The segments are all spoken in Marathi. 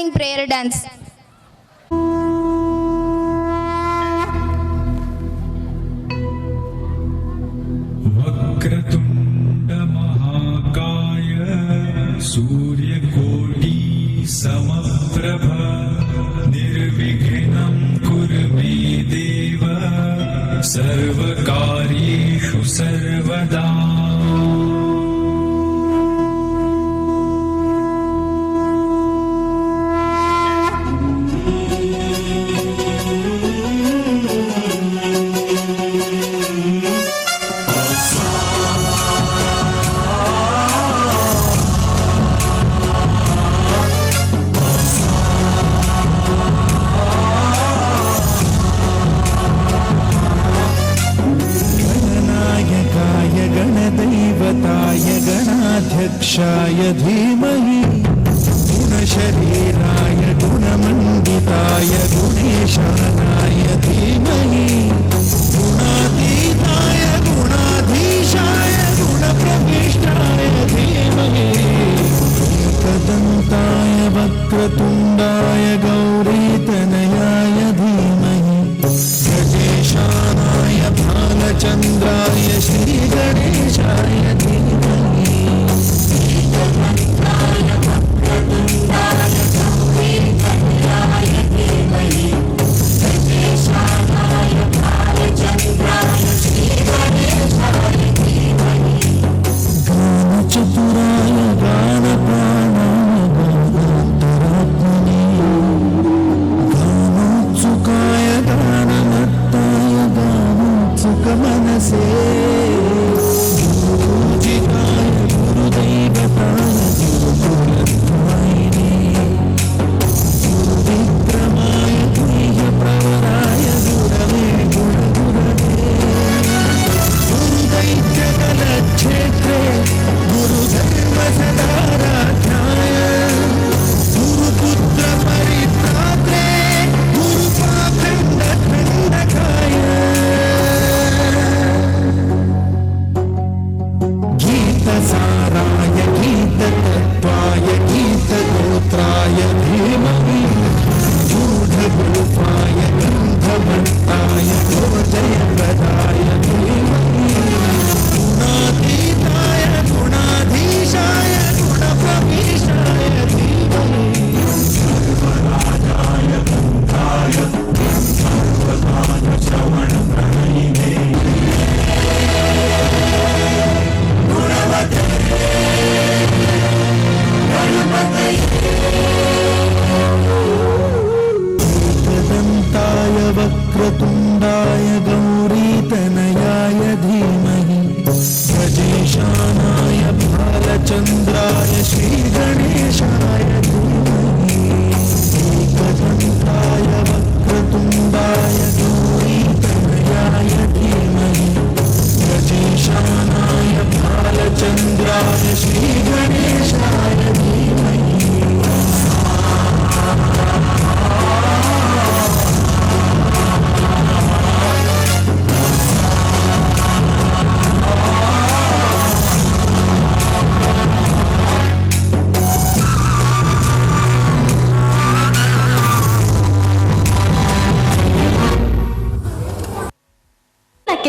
prayer dance. वक्रतुंड महाकाय सूर्यकोटि समप्रभ निर्विघ्नं कुरु मे देव सर्वकार्येषु सर्वदा। गणाध्यक्षाय धीमहि गुणशरीराय गुणमण्डिताय गुणेशानाय धीमहि गुणातीताय गुणाधीशाय गुणप्रविष्टाय धीमहि एकदन्ताय वक्रतुण्डाय गौरीतनयाय धीमहि गजेशानाय भालचन्द्राय श्रीगणेशाय धीमहि चतुराय गानप्राणाय गानान्तरात्मने गानोत्सुकाय गानमत्ताय गानोत्सुकमनसे गुरुपूजिताय गुरुदैवताय गुरुकुलध्वायिने गुरुविक्रमाय गुह्यप्रवराय गुरवे गुणगुरवे गुरुदैत्यकलक्षेत्रे गुरुधर्मसदाराध्याय गुरुपुत्र परित्रात्रे गुरुपाखण्डखण्डकाय गीतसाराय गीततत्त्वाय गीतगोत्राय धीमहि गूढगुल्फाय गन्धभट्टाय गोजयप्रदाय धीमहि गुणातीताय गुणाधीशाय गुणप्रविष्टाय धीमहि सर्वराजाय गन्धाय सर्वदान श्रवणप्रणयिने गुणवते एकदन्ताय वक्रतुण्डाय गौरीतनयाय धीमहि गजेशानाय भालचन्द्राय श्रीगणेशाय धीमहि एकदन्ताय वक्रतुण्डाय गौरीतनयाय धीमहि गजेशानाय भालचन्द्राय श्रीगणेशाय धीमहि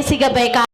ಸಿಗಬೇಕಾ?